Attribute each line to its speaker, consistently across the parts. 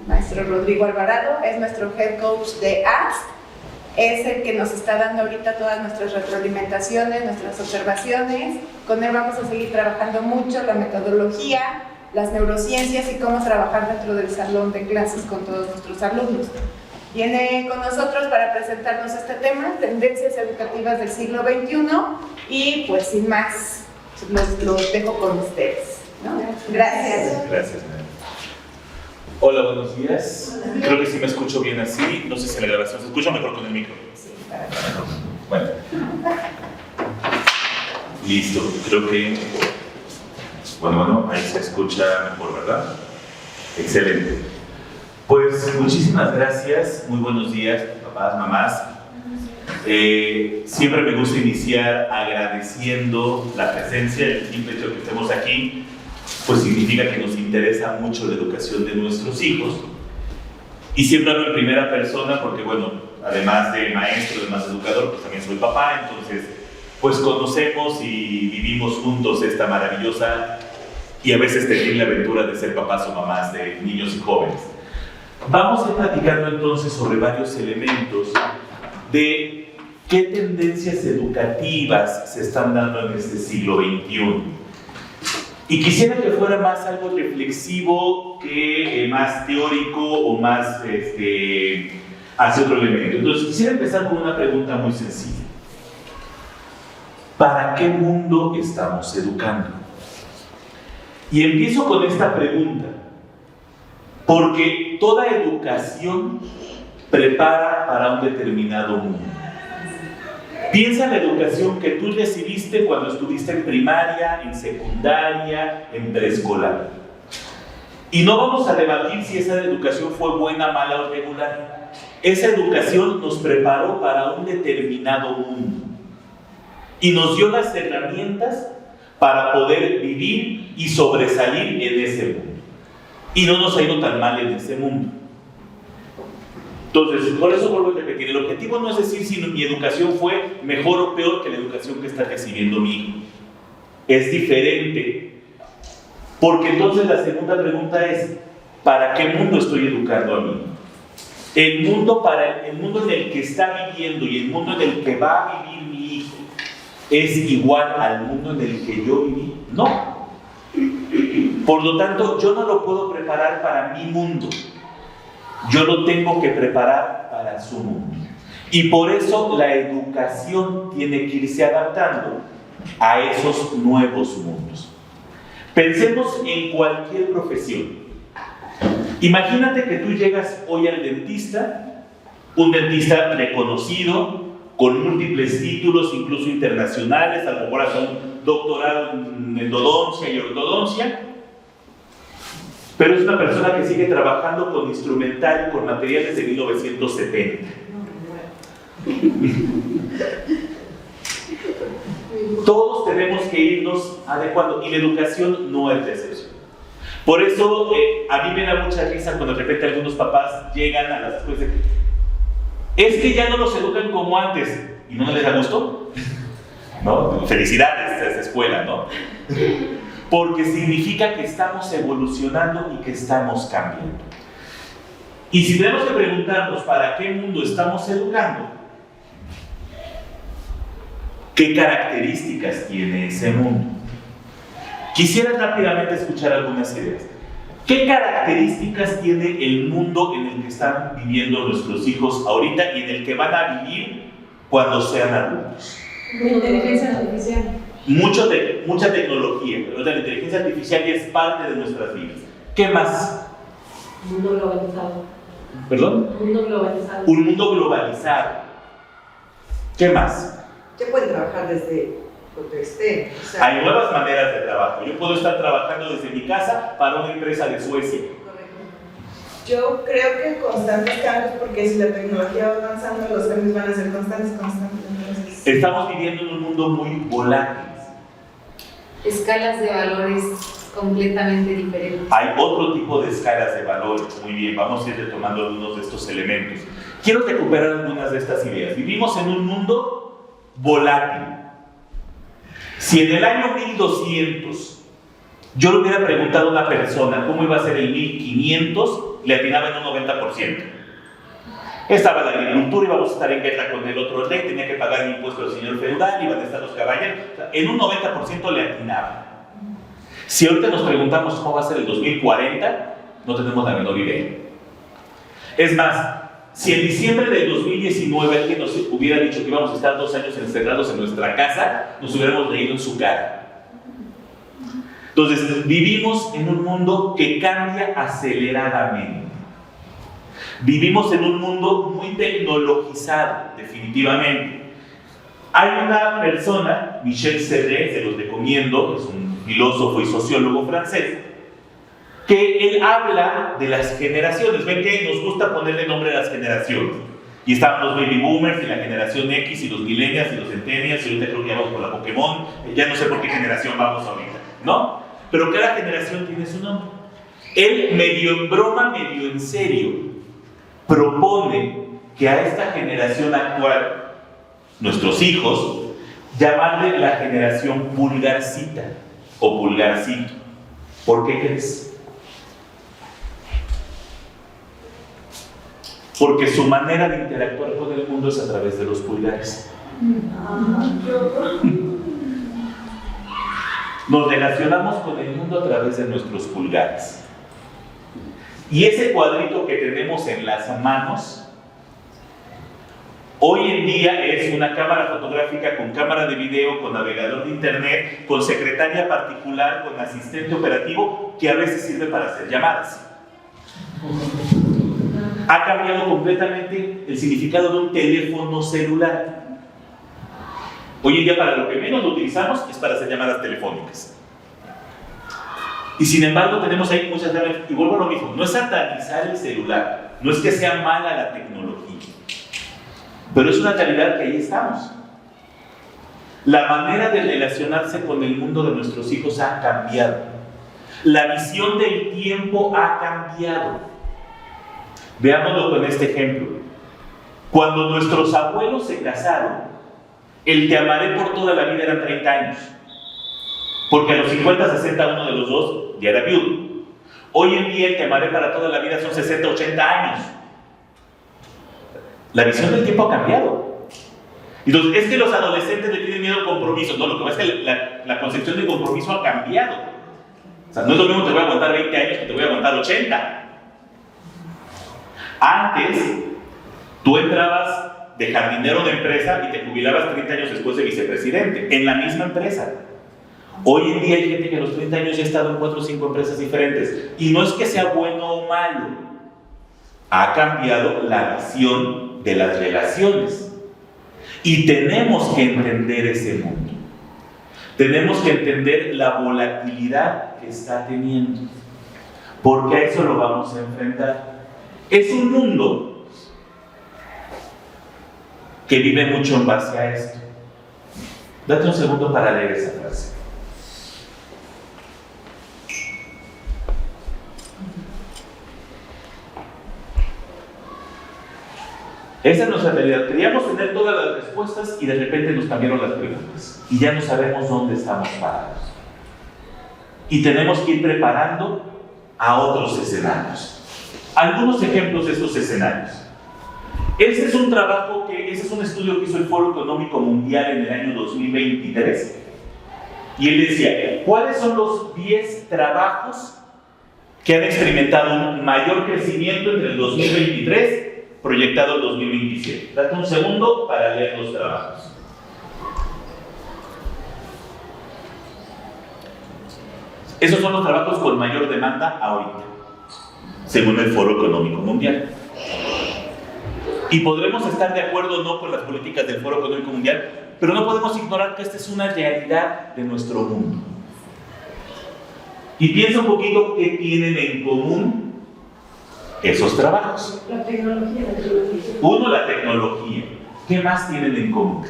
Speaker 1: maestro Rodrigo Alvarado, es nuestro Head Coach de ASK. Es el que nos está dando ahorita todas nuestras retroalimentaciones, nuestras observaciones. Con él vamos a seguir trabajando mucho la metodología, las neurociencias y cómo trabajar dentro del salón de clases con todos nuestros alumnos. Viene con nosotros para presentarnos este tema, tendencias educativas del siglo XXI, y pues sin más, los dejo con ustedes, ¿no? Gracias.
Speaker 2: Gracias, María. Hola, buenos días. Creo que sí me escucho bien así. No sé si en la grabación se escucha mejor con el micro.
Speaker 1: Sí,
Speaker 2: bueno. Listo. Creo que... Bueno, ahí se escucha mejor, ¿verdad? Excelente. Pues muchísimas gracias. Muy buenos días, papás, mamás. Siempre me gusta iniciar agradeciendo la presencia, el simple hecho de que estemos aquí, pues significa que nos interesa mucho la educación de nuestros hijos. Y siempre hablo en primera persona porque, bueno, además de maestro, además de educador, pues también soy papá, entonces, pues conocemos y vivimos juntos esta maravillosa y a veces terrible aventura de ser papás o mamás de niños y jóvenes. Vamos a ir platicando entonces sobre varios elementos de qué tendencias educativas se están dando en este siglo XXI. Y quisiera que fuera más algo reflexivo que más teórico o más hacia otro elemento. Entonces quisiera empezar con una pregunta muy sencilla. ¿Para qué mundo estamos educando? Y empiezo con esta pregunta, porque toda educación prepara para un determinado mundo. Piensa en la educación que tú recibiste cuando estuviste en primaria, en secundaria, en preescolar. Y no vamos a debatir si esa educación fue buena, mala o regular. Esa educación nos preparó para un determinado mundo. Y nos dio las herramientas para poder vivir y sobresalir en ese mundo. Y no nos ha ido tan mal en ese mundo. Entonces, por eso vuelvo a repetir, el objetivo no es decir si mi educación fue mejor o peor que la educación que está recibiendo mi hijo. Es diferente. Porque entonces la segunda pregunta es, ¿para qué mundo estoy educando a mi hijo? El mundo en el que está viviendo y el mundo en el que va a vivir mi hijo, ¿es igual al mundo en el que yo viví? No. Por lo tanto, yo no lo puedo preparar para mi mundo. Yo lo tengo que preparar para su mundo. Y por eso la educación tiene que irse adaptando a esos nuevos mundos. Pensemos en cualquier profesión. Imagínate que tú llegas hoy al dentista, un dentista reconocido, con múltiples títulos, incluso internacionales, a lo mejor hasta un doctorado en endodoncia y ortodoncia, pero es una persona que sigue trabajando con instrumentario, con materiales de 1970. Todos tenemos que irnos adecuando y la educación no es de excepción. Por eso a mí me da mucha risa cuando de repente algunos papás llegan a las escuelas de, es que ya no los educan como antes y no les da gusto, ¿no? Felicidades a esa escuela, ¿no? Porque significa que estamos evolucionando y que estamos cambiando. Y si tenemos que preguntarnos para qué mundo estamos educando, ¿qué características tiene ese mundo? Quisiera rápidamente escuchar algunas ideas. ¿Qué características tiene el mundo en el que están viviendo nuestros hijos ahorita y en el que van a vivir cuando sean adultos?
Speaker 3: Inteligencia artificial.
Speaker 2: Mucha tecnología, pero la inteligencia artificial ya es parte de nuestras vidas. ¿Qué más?
Speaker 3: Mundo globalizado.
Speaker 2: ¿Perdón?
Speaker 3: Mundo globalizado.
Speaker 2: Un mundo globalizado. ¿Qué más?
Speaker 4: Ya pueden trabajar desde donde estén. O sea,
Speaker 2: Hay nuevas maneras de trabajo. Yo puedo estar trabajando desde mi casa para una empresa de Suecia.
Speaker 4: yo creo que constantes cambios, porque si la tecnología va avanzando, los cambios van a ser constantes. Entonces,
Speaker 2: Estamos viviendo en un mundo muy volátil.
Speaker 3: Escalas de valores completamente diferentes.
Speaker 2: Hay otro tipo de escalas de valores. Muy bien, vamos a ir retomando algunos de estos elementos. Quiero recuperar algunas de estas ideas. Vivimos en un mundo volátil. Si en el año 1200 yo le hubiera preguntado a una persona cómo iba a ser el 1500, le atinaba en un 90%. Estaba la agricultura, íbamos a estar en guerra con el otro rey, tenía que pagar el impuesto al señor feudal, iban a estar los caballeros, o sea, en un 90% le atinaba. Si ahorita nos preguntamos cómo va a ser el 2040, no tenemos la menor idea. Es más, si en diciembre del 2019 alguien nos hubiera dicho que íbamos a estar 2 años encerrados en nuestra casa, nos hubiéramos reído en su cara. Entonces, vivimos en un mundo que cambia aceleradamente. Vivimos en un mundo muy tecnologizado, definitivamente. Hay una persona, Michel Serres, se los recomiendo, es un filósofo y sociólogo francés, que él habla de las generaciones. Ven que nos gusta ponerle nombre a las generaciones. Y estaban los baby boomers y la generación X y los millennials y los centennials, y ahorita creo que ya vamos por la Pokémon, ya no sé por qué generación vamos ahorita, ¿no? Pero cada generación tiene su nombre. Él, medio en broma, medio en serio, propone que a esta generación actual, nuestros hijos, llamarle la generación pulgarcita o pulgarcito. ¿Por qué crees? Porque su manera de interactuar con el mundo es a través de los pulgares. Nos relacionamos con el mundo a través de nuestros pulgares. Y ese cuadrito que tenemos en las manos, hoy en día es una cámara fotográfica con cámara de video, con navegador de internet, con secretaria particular, con asistente operativo, que a veces sirve para hacer llamadas. Ha cambiado completamente el significado de un teléfono celular. Hoy en día para lo que menos lo utilizamos es para hacer llamadas telefónicas. Y sin embargo tenemos ahí muchas llamadas. Y vuelvo a lo mismo, no es satanizar el celular, no es que sea mala la tecnología, pero es una realidad que ahí estamos. La manera de relacionarse con el mundo de nuestros hijos ha cambiado. La visión del tiempo ha cambiado. Veámoslo con este ejemplo. Cuando nuestros abuelos se casaron, el te amaré por toda la vida eran 30 años. Porque a los 50, 60 uno de los dos ya era viudo. Hoy en día el te amaré para toda la vida son 60, 80 años. La visión del tiempo ha cambiado. Entonces, es que los adolescentes le tienen miedo al compromiso. No, lo que pasa es que la concepción de compromiso ha cambiado. O sea, no es lo mismo que te voy a aguantar 20 años que te voy a aguantar 80. Antes, tú entrabas de jardinero de empresa y te jubilabas 30 años después de vicepresidente, en la misma empresa. Hoy en día hay gente que a los 30 años ya ha estado en 4 o 5 empresas diferentes. Y no es que sea bueno o malo. Ha cambiado la visión de las relaciones. Y tenemos que entender ese mundo. Tenemos que entender la volatilidad que está teniendo. Porque a eso lo vamos a enfrentar. Es un mundo que vive mucho en base a esto. Date un segundo para leer esa frase. Esa es nuestra realidad. Queríamos tener todas las respuestas y de repente nos cambiaron las preguntas. Y ya no sabemos dónde estamos parados. Y tenemos que ir preparando a otros escenarios. Algunos ejemplos de estos escenarios. Ese es un estudio que hizo el Foro Económico Mundial en el año 2023. Y él decía, ¿cuáles son los 10 trabajos que han experimentado un mayor crecimiento entre el 2023 proyectado el 2027? Date un segundo para leer los trabajos. Esos son los trabajos con mayor demanda ahorita, según el Foro Económico Mundial. Y podremos estar de acuerdo o no con las políticas del Foro Económico Mundial, pero no podemos ignorar que esta es una realidad de nuestro mundo. Y piensa un poquito qué tienen en común esos trabajos.
Speaker 3: La tecnología.
Speaker 2: Uno, la tecnología. ¿Qué más tienen en común?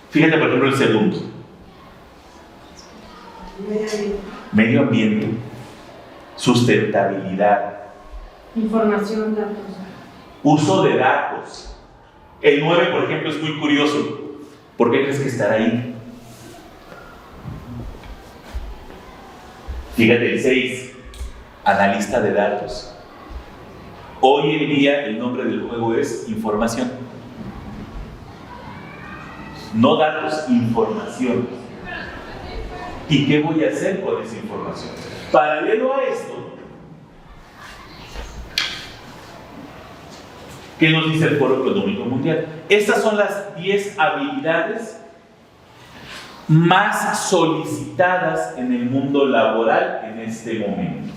Speaker 2: Fíjate, por ejemplo, el segundo. Medio ambiente. Sustentabilidad.
Speaker 3: Información, datos.
Speaker 2: Uso de datos. El 9, por ejemplo, es muy curioso. ¿Por qué crees que estará ahí? Fíjate, el 6, analista de datos. Hoy en día el nombre del juego es información. No datos, información. ¿Y qué voy a hacer con esa información? Paralelo a esto, ¿qué nos dice el Foro Económico Mundial? Estas son las 10 habilidades más solicitadas en el mundo laboral en este momento.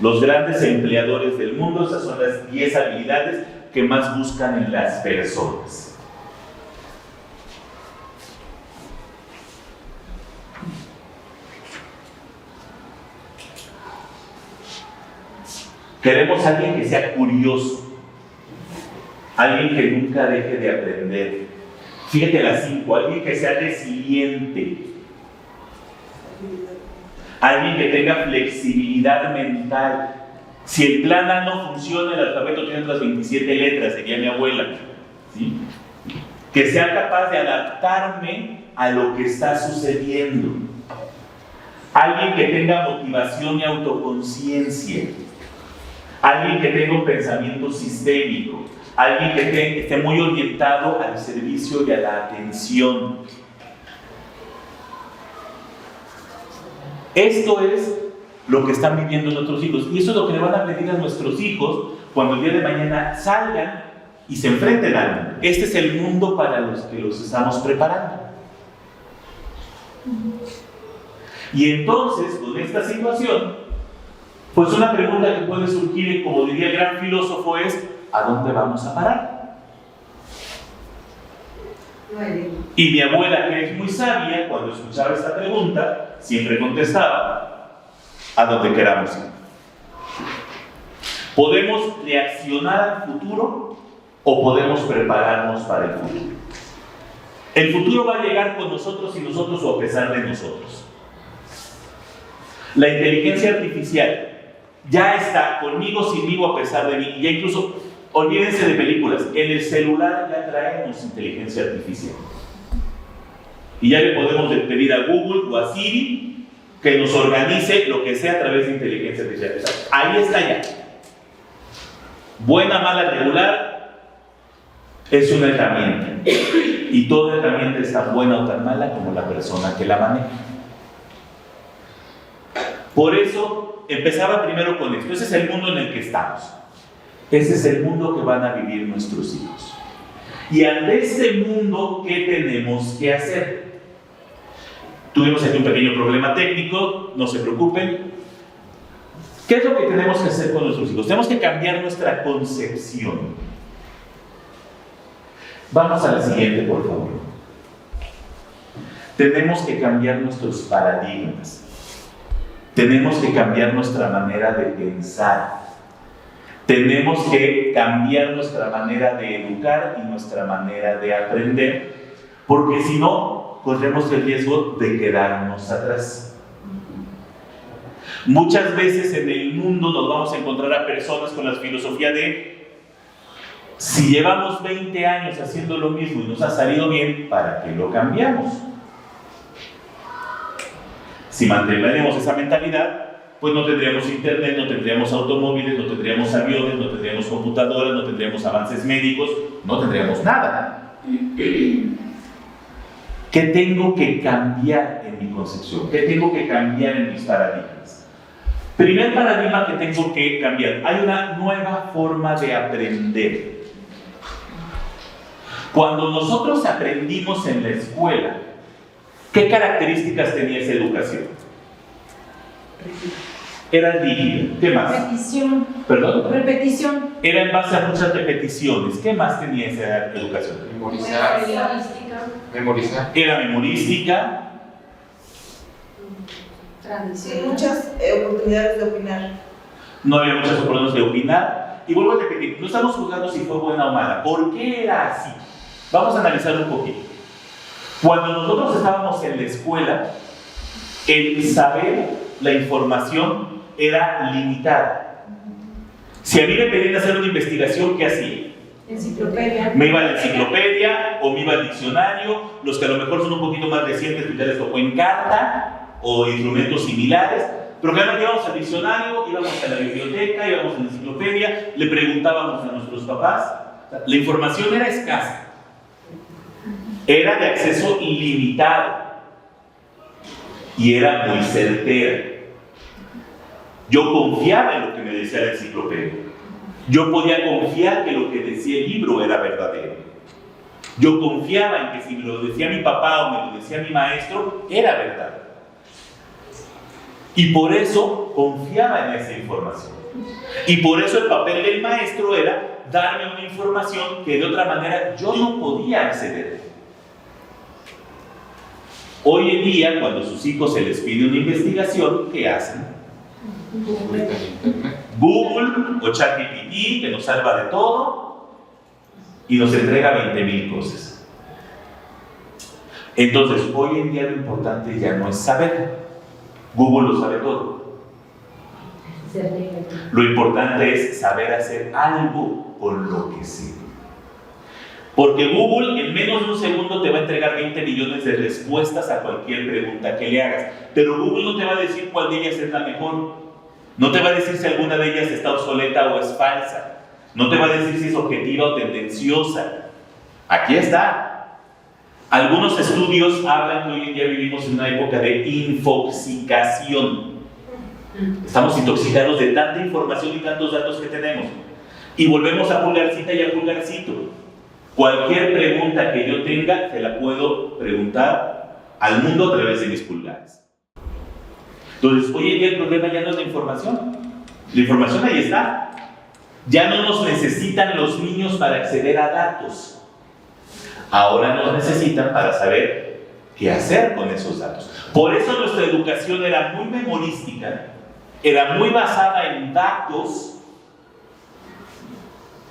Speaker 2: Los grandes empleadores del mundo, esas son las 10 habilidades que más buscan en las personas. Queremos a alguien que sea curioso, alguien que nunca deje de aprender. Fíjate las 5, alguien que sea resiliente, alguien que tenga flexibilidad mental. Si el plan A no funciona, el alfabeto tiene otras 27 letras, diría mi abuela, ¿sí? Que sea capaz de adaptarme a lo que está sucediendo. Alguien que tenga motivación y autoconciencia. Alguien que tenga un pensamiento sistémico, alguien que esté muy orientado al servicio y a la atención. Esto es lo que están viviendo nuestros hijos y eso es lo que le van a pedir a nuestros hijos cuando el día de mañana salgan y se enfrenten al mundo. Este es el mundo para los que los estamos preparando. Y entonces, con esta situación, pues una pregunta que puede surgir, como diría el gran filósofo, es ¿a dónde vamos a parar? Y mi abuela, que es muy sabia, cuando escuchaba esta pregunta, siempre contestaba: a donde queramos ir. ¿Podemos reaccionar al futuro o podemos prepararnos para el futuro? El futuro va a llegar con nosotros y nosotros o a pesar de nosotros. La inteligencia artificial ya está conmigo, sinmigo, a pesar de mí. Y ya incluso, olvídense de películas, en el celular ya traemos inteligencia artificial. Y ya le podemos pedir a Google o a Siri que nos organice lo que sea a través de inteligencia artificial. O sea, ahí está ya. Buena, mala, regular, es una herramienta. Y toda herramienta es tan buena o tan mala como la persona que la maneja. Por eso empezaba primero con esto. Ese es el mundo en el que estamos. Ese es el mundo que van a vivir nuestros hijos. Y ante este mundo, ¿qué tenemos que hacer? Tuvimos aquí un pequeño problema técnico, no se preocupen. ¿Qué es lo que tenemos que hacer con nuestros hijos? Tenemos que cambiar nuestra concepción. Vamos a la siguiente, por favor. Tenemos que cambiar nuestros paradigmas. Tenemos que cambiar nuestra manera de pensar. Tenemos que cambiar nuestra manera de educar y nuestra manera de aprender, porque si no, corremos el riesgo de quedarnos atrás. Muchas veces en el mundo nos vamos a encontrar a personas con la filosofía de: si llevamos 20 años haciendo lo mismo y nos ha salido bien, ¿para qué lo cambiamos? Si mantenemos esa mentalidad, pues no tendríamos internet, no tendríamos automóviles, no tendríamos aviones, no tendríamos computadoras, no tendríamos avances médicos, no tendríamos nada. ¿Qué tengo que cambiar en mi concepción? ¿Qué tengo que cambiar en mis paradigmas? Primer paradigma que tengo que cambiar: hay una nueva forma de aprender. Cuando nosotros aprendimos en la escuela, ¿qué características tenía esa educación? Era rígida. ¿Qué más?
Speaker 3: Repetición.
Speaker 2: ¿Perdón?
Speaker 3: Repetición.
Speaker 2: Era en base a muchas repeticiones. ¿Qué más tenía esa educación?
Speaker 5: Memorizar. Memorizar.
Speaker 2: Era memorística.
Speaker 4: Sin muchas oportunidades de opinar.
Speaker 2: No había muchas oportunidades de opinar. Y vuelvo a repetir, no estamos juzgando si fue buena o mala. ¿Por qué era así? Vamos a analizar un poquito. Cuando nosotros estábamos en la escuela, el saber, la información era limitada. Si a mí me pedían hacer una investigación, ¿qué hacía?
Speaker 3: Enciclopedia.
Speaker 2: Me iba a la enciclopedia o me iba al diccionario. Los que a lo mejor son un poquito más recientes, pues ya les tocó en carta o instrumentos similares. Pero cada vez que íbamos al diccionario, íbamos a la biblioteca, íbamos a la enciclopedia, le preguntábamos a nuestros papás. La información era escasa, era de acceso ilimitado y era muy certera. Yo confiaba en lo que me decía la enciclopedia. Yo podía confiar que lo que decía el libro era verdadero. Yo confiaba en que si me lo decía mi papá o me lo decía mi maestro, era verdad. Y por eso confiaba en esa información. Y por eso el papel del maestro era darme una información que de otra manera yo no podía acceder. Hoy en día, cuando a sus hijos se les pide una investigación, ¿qué hacen? Google o ChatGPT, que nos salva de todo y nos entrega 20,000 cosas. Entonces, hoy en día lo importante ya no es saber. Google lo sabe todo. Lo importante es saber hacer algo con lo que sé. Porque Google en menos de un segundo te va a entregar 20 millones de respuestas a cualquier pregunta que le hagas. Pero Google no te va a decir cuál de ellas es la mejor. No te va a decir si alguna de ellas está obsoleta o es falsa. No te va a decir si es objetiva o tendenciosa. Aquí está. Algunos estudios hablan que hoy en día vivimos en una época de infoxicación. Estamos intoxicados de tanta información y tantos datos que tenemos. Y volvemos a pulgarcita y a pulgarcito. Cualquier pregunta que yo tenga, se la puedo preguntar al mundo a través de mis pulgares. Entonces, hoy en día el problema ya no es la información. La información ahí está. Ya no nos necesitan los niños para acceder a datos. Ahora nos necesitan para saber qué hacer con esos datos. Por eso nuestra educación era muy memorística, era muy basada en datos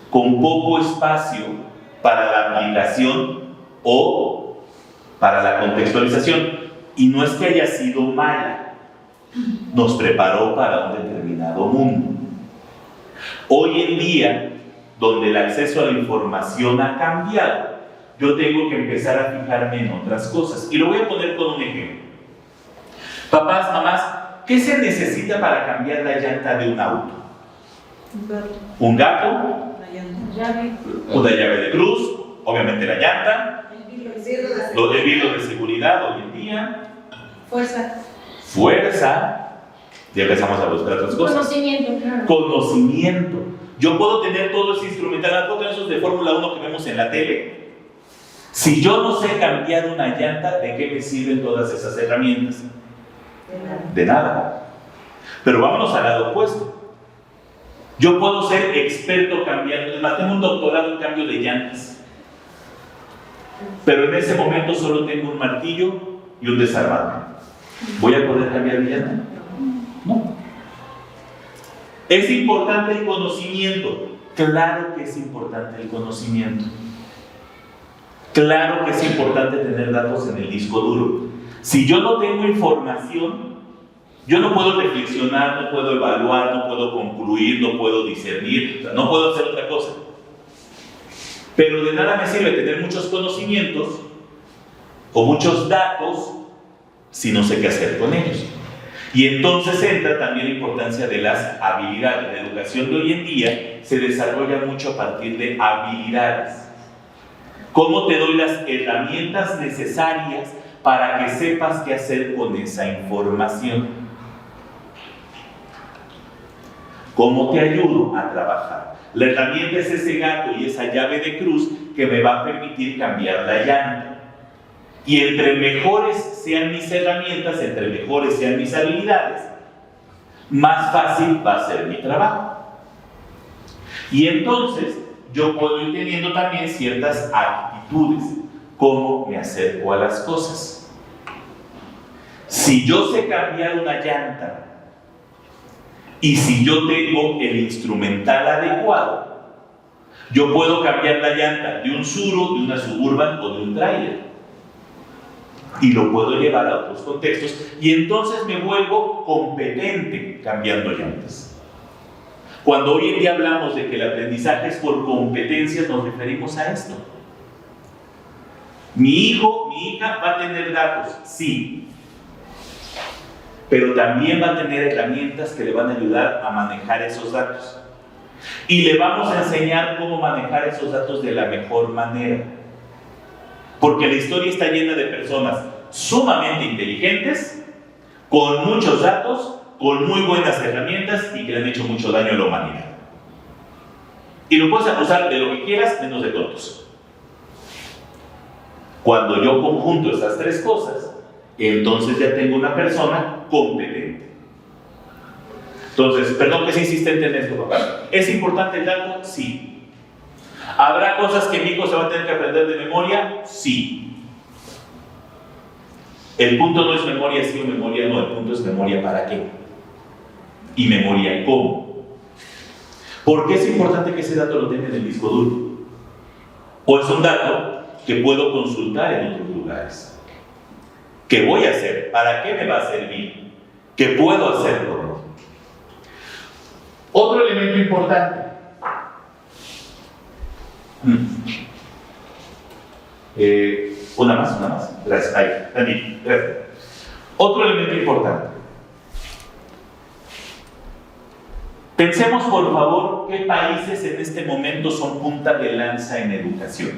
Speaker 2: con poco espacio para la aplicación o para la contextualización. Y no es que haya sido mala, nos preparó para un determinado mundo. Hoy en día, donde el acceso a la información ha cambiado, yo tengo que empezar a fijarme en otras cosas. Y lo voy a poner con un ejemplo. Papás, mamás, ¿qué se necesita para cambiar la llanta de un auto? Un gato, una llave de cruz, obviamente la llanta, el vidrio de seguridad hoy en día, fuerza, ya empezamos a buscar otras cosas.
Speaker 3: Conocimiento, claro.
Speaker 2: Conocimiento. Yo puedo tener todo ese instrumental, puedo tener esos de Fórmula 1 que vemos en la tele. Si yo no sé cambiar una llanta, ¿de qué me sirven todas esas herramientas? De nada. Pero vámonos al lado opuesto. Yo puedo ser experto cambiando, tengo un doctorado en cambio de llantas. Pero en ese momento solo tengo un martillo y un desarmador. ¿Voy a poder cambiar mi llanta? No. ¿Es importante el conocimiento? Claro que es importante el conocimiento. Claro que es importante tener datos en el disco duro. Si yo no tengo información, yo no puedo reflexionar, no puedo evaluar, no puedo concluir, no puedo discernir, no puedo hacer otra cosa. Pero de nada me sirve tener muchos conocimientos o muchos datos si no sé qué hacer con ellos. Y entonces entra también la importancia de las habilidades. La educación de hoy en día se desarrolla mucho a partir de habilidades. ¿Cómo te doy las herramientas necesarias para que sepas qué hacer con esa información? ¿Cómo te ayudo a trabajar? La herramienta es ese gato y esa llave de cruz que me va a permitir cambiar la llanta. Y entre mejores sean mis herramientas, entre mejores sean mis habilidades, más fácil va a ser mi trabajo. Y entonces yo puedo ir teniendo también ciertas actitudes, cómo me acerco a las cosas. Si yo sé cambiar una llanta y si yo tengo el instrumental adecuado, yo puedo cambiar la llanta de un Tsuru, de una Suburban o de un tráiler y lo puedo llevar a otros contextos y entonces me vuelvo competente cambiando llantas. Cuando hoy en día hablamos de que el aprendizaje es por competencias, nos referimos a esto. Mi hijo, mi hija va a tener datos, sí. pero también va a tener herramientas que le van a ayudar a manejar esos datos. Y le vamos a enseñar cómo manejar esos datos de la mejor manera. Porque la historia está llena de personas sumamente inteligentes, con muchos datos, con muy buenas herramientas y que le han hecho mucho daño a la humanidad. Y lo puedes acusar de lo que quieras, menos de tontos. Cuando yo conjunto esas tres cosas, entonces ya tengo una persona competente. Entonces, perdón que sea insistente en esto, papá. ¿Es importante el dato? Sí. ¿Habrá cosas que mi hijo se va a tener que aprender de memoria? Sí. El punto no es memoria sí o memoria no, el punto es memoria para qué. Y memoria cómo. ¿Por qué es importante que ese dato lo tenga en el disco duro? O es un dato que puedo consultar en otros lugares. ¿Qué voy a hacer? ¿Para qué me va a servir? ¿Qué puedo hacer con él? Otro elemento importante. Una más. Gracias. Ahí, Dani, gracias. Otro elemento importante. Pensemos, por favor, qué países en este momento son punta de lanza en educación.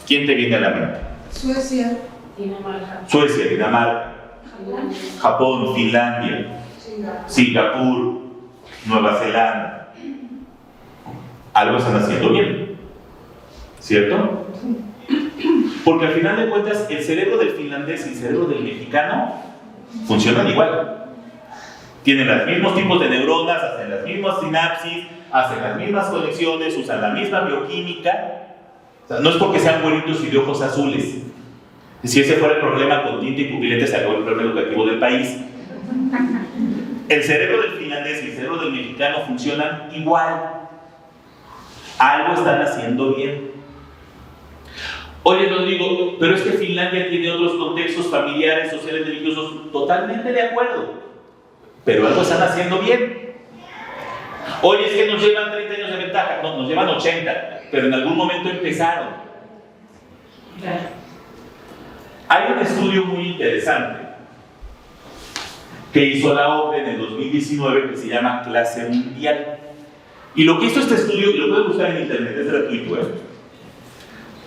Speaker 2: ¿Quién te viene a la mente?
Speaker 3: Suecia.
Speaker 2: Suecia, Dinamarca, Japón, Finlandia, Singapur, Nueva Zelanda. Algo están haciendo bien, ¿cierto? Porque al final de cuentas el cerebro del finlandés y el cerebro del mexicano funcionan igual. Tienen los mismos tipos de neuronas, hacen las mismas sinapsis, hacen las mismas conexiones, usan la misma bioquímica. O sea, no es porque sean güeritos y de ojos azules. Si ese fuera el problema con tinta y pupilete, se acabó el problema educativo del país. El cerebro del finlandés y el cerebro del mexicano funcionan igual. Algo están haciendo bien. Oye, Rodrigo, pero es que Finlandia tiene otros contextos familiares, sociales, religiosos. Totalmente de acuerdo. Pero algo están haciendo bien. Oye, es que nos llevan 30 años de ventaja. No, nos llevan 80, pero en algún momento empezaron. Hay un estudio muy interesante que hizo la OCDE en el 2019 que se llama Clase Mundial. Y lo que hizo este estudio, y lo pueden buscar en internet, es gratuito,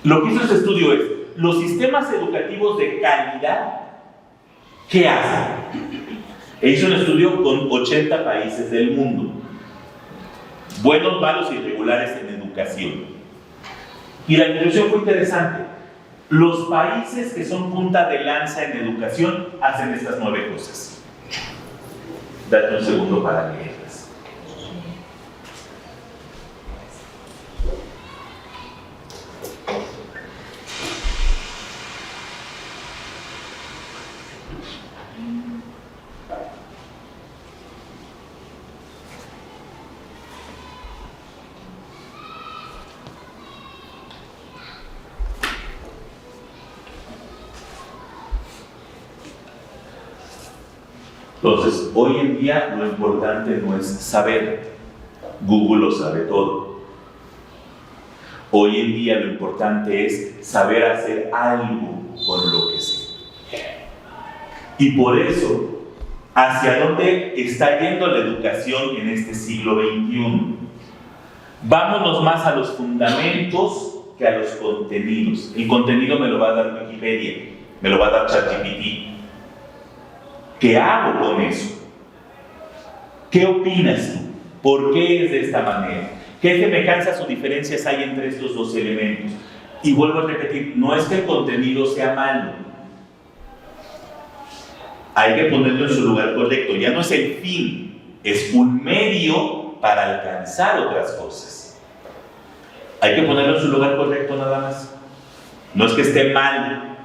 Speaker 2: Lo que hizo este estudio es, los sistemas educativos de calidad, ¿qué hacen? E hizo un estudio con 80 países del mundo. Buenos, malos y irregulares en educación. Y la conclusión fue interesante. Los países que son punta de lanza en educación hacen estas 9 cosas. Date un segundo para leerlas. Entonces, hoy en día lo importante no es saber. Google lo sabe todo. Hoy en día lo importante es saber hacer algo con lo que sé. Y por eso, ¿hacia dónde está yendo la educación en este siglo XXI? Vámonos más a los fundamentos que a los contenidos. El contenido me lo va a dar Wikipedia, me lo va a dar ChatGPT. ¿Qué hago con eso? ¿Qué opinas tú? ¿Por qué es de esta manera? ¿Qué semejanzas o diferencias hay entre estos dos elementos? Y vuelvo a repetir, no es que el contenido sea malo. Hay que ponerlo en su lugar correcto. Ya no es el fin, es un medio para alcanzar otras cosas. Hay que ponerlo en su lugar correcto nada más. No es que esté mal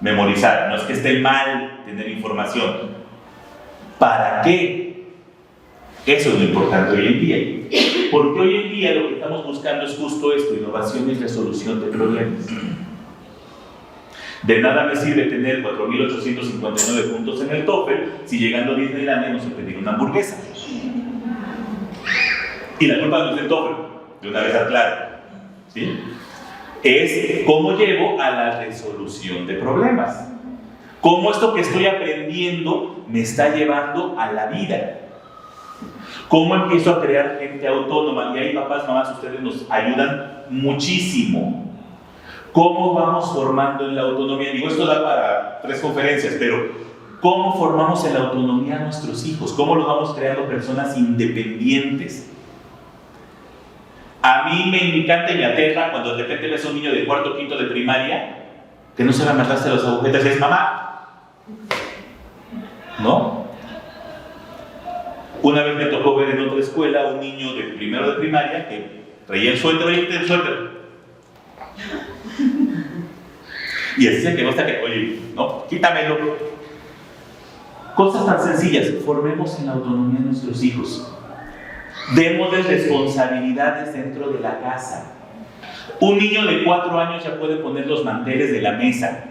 Speaker 2: memorizar, no es que esté mal tener información. ¿Para qué? Eso es lo importante hoy en día. Porque hoy en día lo que estamos buscando es justo esto, innovación y resolución de problemas. De nada me sirve tener 4.859 puntos en el TOEFL si llegando a Disneylandia no se pedir una hamburguesa. Y la culpa no es del TOEFL, de una vez aclaro. ¿Sí? Es cómo llego a la resolución de problemas. cómo esto que estoy aprendiendo me está llevando a la vida. Cómo empiezo a crear gente autónoma. Y ahí, papás, mamás, ustedes nos ayudan muchísimo. Cómo vamos formando en la autonomía. Digo, esto da para 3 conferencias, pero ¿cómo formamos en la autonomía a nuestros hijos? ¿Cómo los vamos creando personas independientes? A mí me encanta y me aterra cuando de repente ves a un niño de 4º o 5º de primaria que no sabe amarrarse las agujetas y es mamá. ¿No? Una vez me tocó ver en otra escuela un niño de 1º de primaria que traía el suéter, el suéter. Y así se quedó hasta que, oye, no, quítamelo. Cosas tan sencillas, formemos en la autonomía de nuestros hijos. Démosles responsabilidades dentro de la casa. Un niño de 4 años ya puede poner los manteles de la mesa.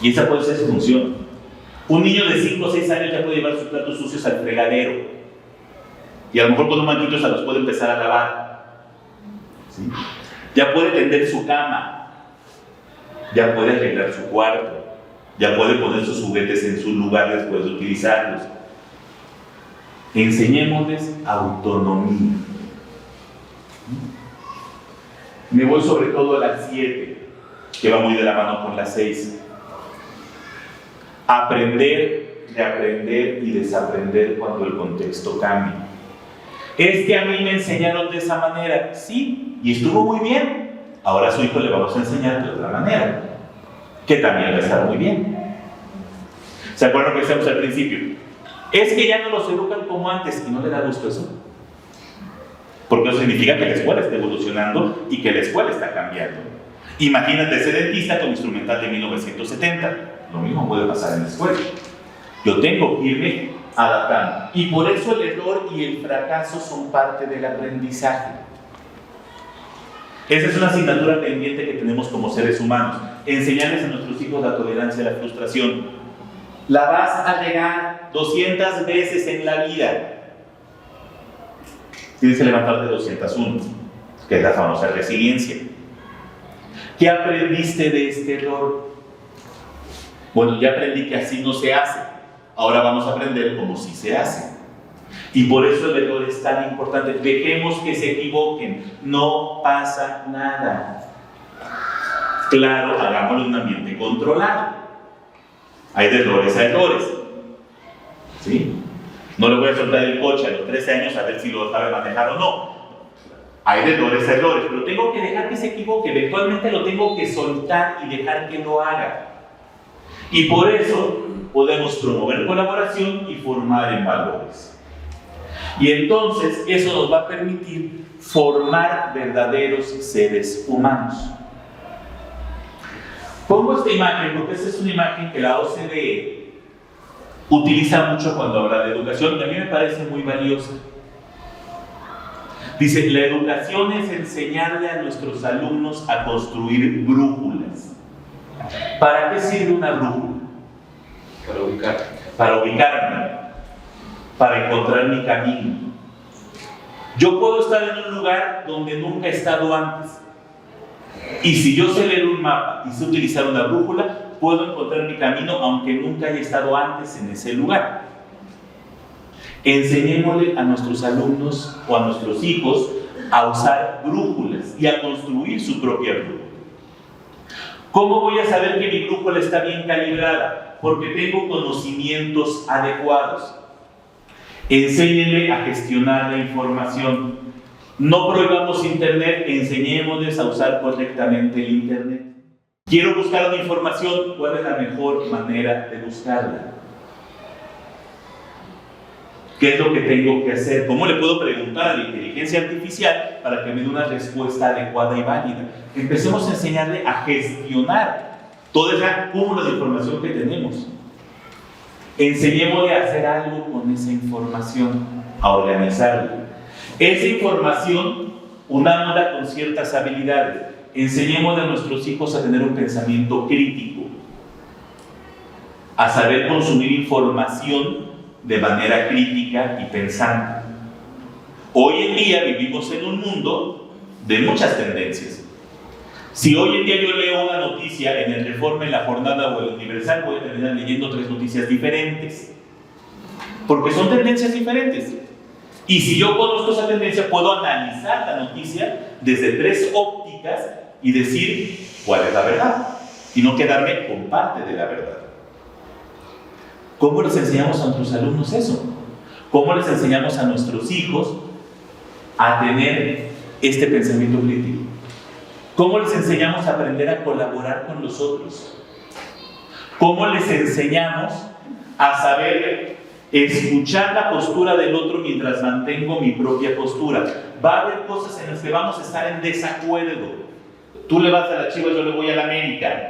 Speaker 2: Y esa puede ser su función. Un niño de 5 o 6 años ya puede llevar sus platos sucios al fregadero. Y a lo mejor con un manguito se los puede empezar a lavar. ¿Sí? Ya puede tender su cama. Ya puede arreglar su cuarto. Ya puede poner sus juguetes en su lugar después de utilizarlos. Enseñémosles autonomía. Me voy sobre todo a las 7, que va muy de la mano con las 6. Aprender, reaprender y desaprender cuando el contexto cambie. Es que a mí me enseñaron de esa manera, sí, y estuvo muy bien. Ahora a su hijo le vamos a enseñar de otra manera, que también va a estar muy bien. ¿Se acuerdan lo que decíamos al principio? Es que ya no los educan como antes, y no le da gusto eso. Porque eso significa que la escuela está evolucionando y que la escuela está cambiando. Imagínate ese dentista con instrumental de 1970. Lo mismo puede pasar en la escuela. Yo tengo que irme adaptando. Y por eso el error y el fracaso son parte del aprendizaje. Esa es una asignatura pendiente que tenemos como seres humanos. Enseñarles a nuestros hijos la tolerancia a la frustración. La vas a regar 200 veces en la vida. Tienes que levantarte 201, que es la famosa resiliencia. ¿Qué aprendiste de este error? Bueno, ya aprendí que así no se hace. Ahora vamos a aprender cómo sí se hace. Y por eso el error es tan importante. Dejemos que se equivoquen. No pasa nada. Claro, hagámoslo en un ambiente controlado. Hay de errores a errores. ¿Sí? No le voy a soltar el coche a los 13 años a ver si lo sabe manejar o no. Hay de errores a errores, pero tengo que dejar que se equivoque. Eventualmente lo tengo que soltar y dejar que lo haga. Y por eso podemos promover colaboración y formar en valores. Y entonces eso nos va a permitir formar verdaderos seres humanos. Pongo esta imagen porque esta es una imagen que la OCDE utiliza mucho cuando habla de educación y a mí me parece muy valiosa. Dice, la educación es enseñarle a nuestros alumnos a construir brújulas. ¿Para qué sirve una brújula?
Speaker 5: Para ubicar.
Speaker 2: Para ubicarme, para encontrar mi camino. Yo puedo estar en un lugar donde nunca he estado antes. Y si yo sé leer un mapa y sé utilizar una brújula, puedo encontrar mi camino aunque nunca haya estado antes en ese lugar. Enseñémosle a nuestros alumnos o a nuestros hijos a usar brújulas y a construir su propia brújula. ¿Cómo voy a saber que mi brújula está bien calibrada? Porque tengo conocimientos adecuados. Enséñenle a gestionar la información. No prohibamos Internet, enseñémosles a usar correctamente el Internet. Quiero buscar una información, ¿cuál es la mejor manera de buscarla? ¿Qué es lo que tengo que hacer? ¿Cómo le puedo preguntar a la inteligencia artificial para que me dé una respuesta adecuada y válida? Empecemos a enseñarle a gestionar toda esa cúmulo de información que tenemos. Enseñémosle a hacer algo con esa información, a organizarla. Esa información, unámosla con ciertas habilidades. Enseñémosle a nuestros hijos a tener un pensamiento crítico, a saber consumir información de manera crítica y pensante. Hoy en día vivimos en un mundo de muchas tendencias. Si hoy en día yo leo una noticia en el Reforma, en la Jornada o el Universal, voy a terminar leyendo 3 noticias diferentes. Porque son tendencias diferentes. Y si yo conozco esa tendencia, puedo analizar la noticia desde 3 ópticas y decir cuál es la verdad. Y no quedarme con parte de la verdad. ¿Cómo les enseñamos a nuestros alumnos eso? ¿Cómo les enseñamos a nuestros hijos a tener este pensamiento crítico? ¿Cómo les enseñamos a aprender a colaborar con los otros? ¿Cómo les enseñamos a saber escuchar la postura del otro mientras mantengo mi propia postura? Va a haber cosas en las que vamos a estar en desacuerdo. Tú le vas a la Chivas, yo le voy a la América.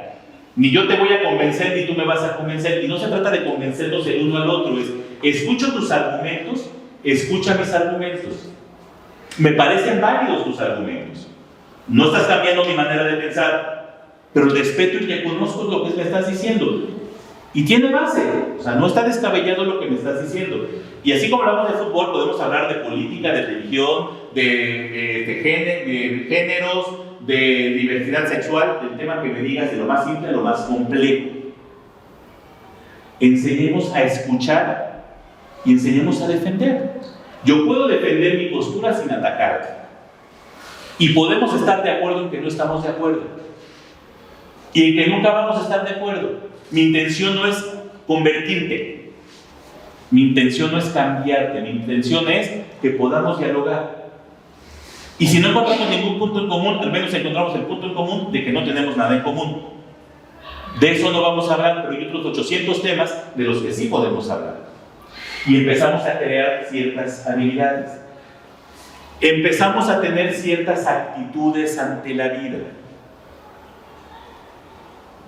Speaker 2: Ni yo te voy a convencer, ni tú me vas a convencer. Y no se trata de convencernos el uno al otro. Es, escucho tus argumentos, escucha mis argumentos. Me parecen válidos tus argumentos. No estás cambiando mi manera de pensar, pero respeto y reconozco lo que me estás diciendo. Y tiene base, o sea, no está descabellado lo que me estás diciendo. Y así como hablamos de fútbol, podemos hablar de política, de religión, de géneros, de diversidad sexual, del tema que me digas, de lo más simple a lo más complejo. Enseñemos a escuchar y enseñemos a defender. Yo puedo defender mi postura sin atacarte. Y podemos estar de acuerdo en que no estamos de acuerdo. Y en que nunca vamos a estar de acuerdo. Mi intención no es convertirte. Mi intención no es cambiarte. Mi intención es que podamos dialogar. Y si no encontramos ningún punto en común, al menos encontramos el punto en común de que no tenemos nada en común. De eso no vamos a hablar, pero hay otros 800 temas de los que sí podemos hablar. Y empezamos a crear ciertas habilidades. Empezamos a tener ciertas actitudes ante la vida.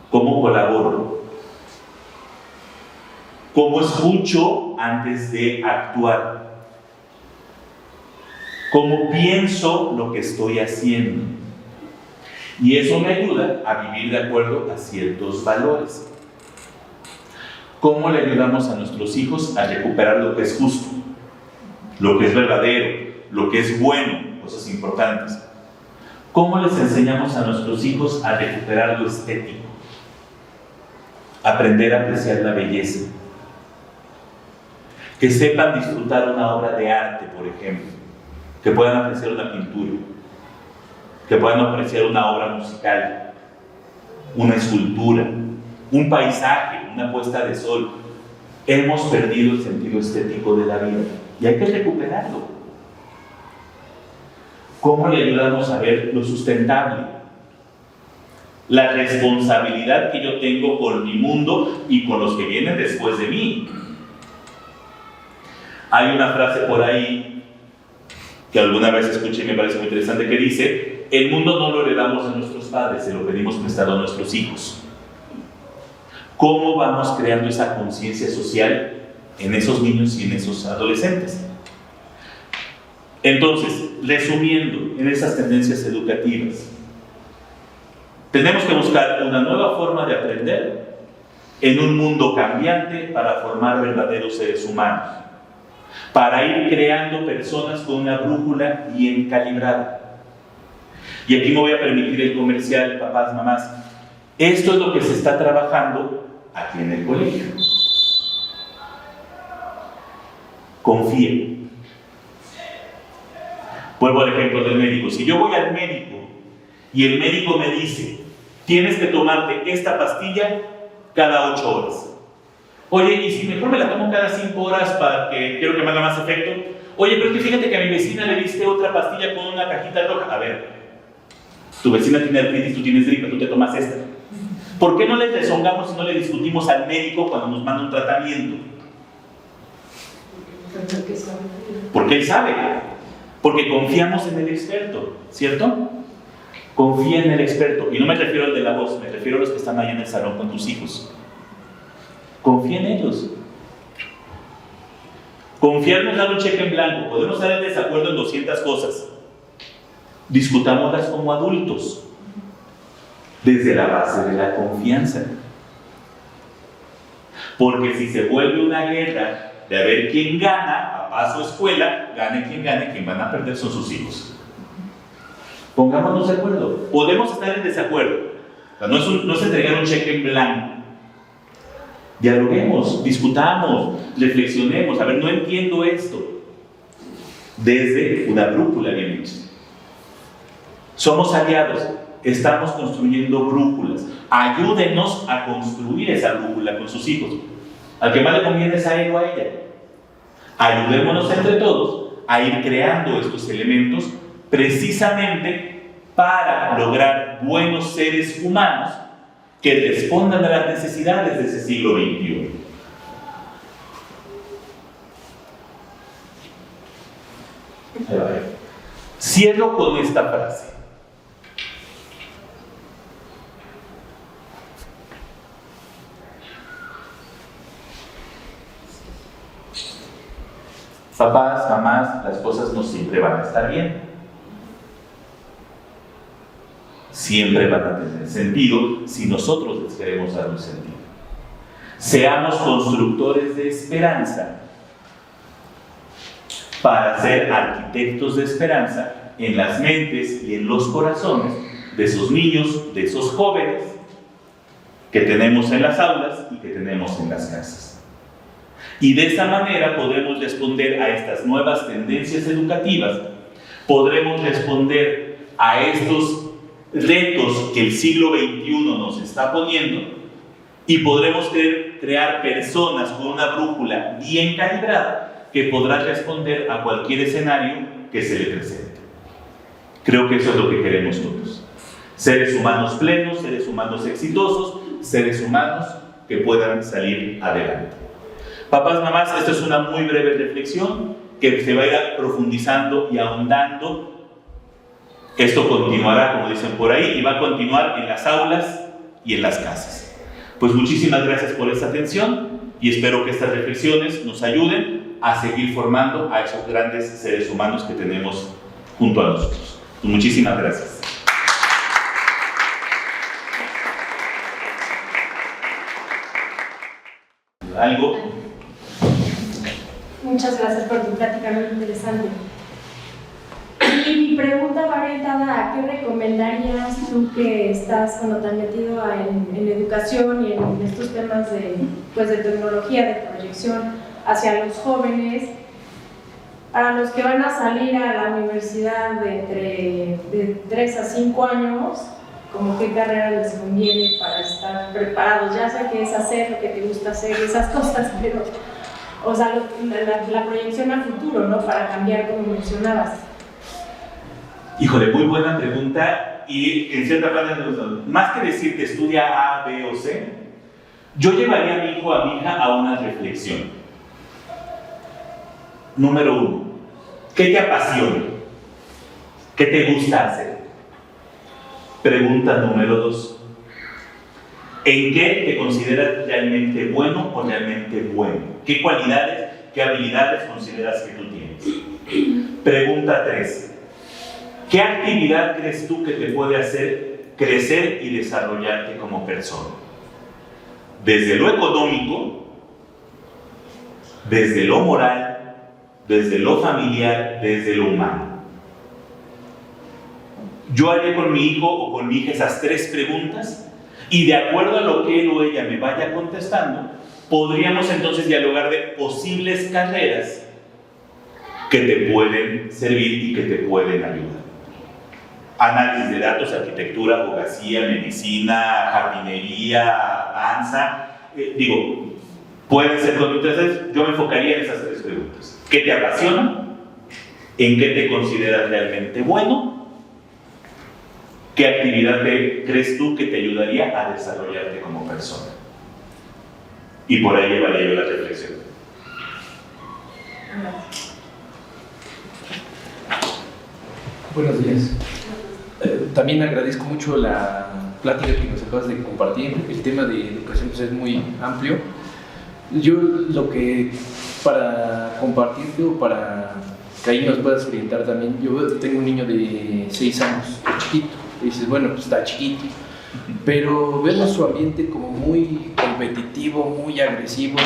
Speaker 2: ¿Cómo colaboro? ¿Cómo escucho antes de actuar? ¿Cómo pienso lo que estoy haciendo? Y eso me ayuda a vivir de acuerdo a ciertos valores. ¿Cómo le ayudamos a nuestros hijos a recuperar lo que es justo, lo que es verdadero, lo que es bueno, cosas importantes? ¿Cómo les enseñamos a nuestros hijos a recuperar lo estético? Aprender a apreciar la belleza. Que sepan disfrutar una obra de arte, por ejemplo. Que puedan apreciar una pintura. Que puedan apreciar una obra musical. Una escultura. Un paisaje, una puesta de sol. Hemos perdido el sentido estético de la vida. Y hay que recuperarlo. ¿Cómo le ayudamos a ver lo sustentable? La responsabilidad que yo tengo con mi mundo y con los que vienen después de mí. Hay una frase por ahí que alguna vez escuché y me parece muy interesante que dice: el mundo no lo heredamos a nuestros padres, se lo pedimos prestado a nuestros hijos. ¿Cómo vamos creando esa conciencia social en esos niños y en esos adolescentes? Entonces, resumiendo en esas tendencias educativas, tenemos que buscar una nueva forma de aprender en un mundo cambiante para formar verdaderos seres humanos, para ir creando personas con una brújula bien calibrada. Y aquí me voy a permitir el comercial, papás, mamás. Esto es lo que se está trabajando aquí en el colegio. Confía. Vuelvo al ejemplo del médico. Si yo voy al médico y el médico me dice: tienes que tomarte esta pastilla cada 8 horas. Oye, y si mejor me la tomo cada 5 horas para que quiero que me haga más efecto. Oye, pero es que fíjate que a mi vecina le diste otra pastilla con una cajita roja. A ver, tu vecina tiene artritis, tú tienes gripe, tú te tomas esta. ¿Por qué no le rezongamos y no le discutimos al médico cuando nos manda un tratamiento? Porque él sabe. Porque confiamos en el experto, ¿cierto? Confía en el experto. Y no me refiero al de la voz, me refiero a los que están ahí en el salón con tus hijos. Confía en ellos. Confiar no es dar un cheque en blanco. Podemos estar en desacuerdo en 200 cosas. Discutámoslas como adultos, desde la base de la confianza. Porque si se vuelve una guerra de a ver quién gana, papá o escuela, gane, quien van a perder son sus hijos. Pongámonos de acuerdo. Podemos estar en desacuerdo. O sea, no es entregar un cheque en blanco. Dialoguemos, discutamos, reflexionemos. A ver, no entiendo esto. Desde una brújula bien hecha. Somos aliados, estamos construyendo brújulas. Ayúdenos a construir esa brújula con sus hijos. Al que más le conviene es a él o a ella. Ayudémonos entre todos a ir creando estos elementos precisamente para lograr buenos seres humanos que respondan a las necesidades de ese siglo XXI. Cierro con esta frase. Papás, mamás, las cosas no siempre van a estar bien. Siempre van a tener sentido si nosotros les queremos dar un sentido. Seamos constructores de esperanza para ser arquitectos de esperanza en las mentes y en los corazones de esos niños, de esos jóvenes que tenemos en las aulas y que tenemos en las casas. Y de esa manera podremos responder a estas nuevas tendencias educativas, podremos responder a estos retos que el siglo XXI nos está poniendo y podremos crear personas con una brújula bien calibrada que podrán responder a cualquier escenario que se le presente. Creo que eso es lo que queremos todos. Seres humanos plenos, seres humanos exitosos, seres humanos que puedan salir adelante. Papás, mamás, esta es una muy breve reflexión que se va a ir profundizando y ahondando. Esto continuará, como dicen por ahí, y va a continuar en las aulas y en las casas. Pues muchísimas gracias por esta atención y espero que estas reflexiones nos ayuden a seguir formando a esos grandes seres humanos que tenemos junto a nosotros. Pues muchísimas gracias. ¿Algo?
Speaker 3: Muchas gracias por tu plática, muy interesante. Y mi pregunta va orientada a qué recomendarías tú que estás tan metido en educación y en estos temas de tecnología, de proyección hacia los jóvenes, para los que van a salir a la universidad de 3 a 5 años, como qué carrera les conviene para estar preparados. Ya sé que es hacer lo que te gusta hacer, esas cosas, pero la proyección a futuro, ¿no? Para cambiar, como mencionabas.
Speaker 2: Híjole, muy buena pregunta y en cierta parte, más que decirte estudia A, B o C, yo llevaría a mi hijo o a mi hija a una reflexión. Número 1, ¿qué te apasiona? ¿Qué te gusta hacer? Pregunta número 2, ¿en qué te consideras realmente bueno o realmente bueno? ¿Qué cualidades, qué habilidades consideras que tú tienes? Pregunta 3, ¿qué actividad crees tú que te puede hacer crecer y desarrollarte como persona? Desde lo económico, desde lo moral, desde lo familiar, desde lo humano. Yo haré con mi hijo o con mi hija esas 3 preguntas y de acuerdo a lo que él o ella me vaya contestando, podríamos entonces dialogar de posibles carreras que te pueden servir y que te pueden ayudar. Análisis de datos, arquitectura, abogacía, medicina, jardinería, danza. Pueden ser conductas. Yo me enfocaría en esas 3 preguntas. ¿Qué te apasiona? ¿En qué te consideras realmente bueno? ¿Qué actividad crees tú que te ayudaría a desarrollarte como persona? Y por ahí llevaría yo la reflexión.
Speaker 6: Buenos días. También agradezco mucho la plática que nos acabas de compartir. El tema de educación es muy amplio. Yo lo que, para compartirte o para que ahí nos puedas orientar también, yo tengo un niño de 6 años, chiquito. Y dices, bueno, pues está chiquito, pero vemos su ambiente como muy competitivo, muy agresivo,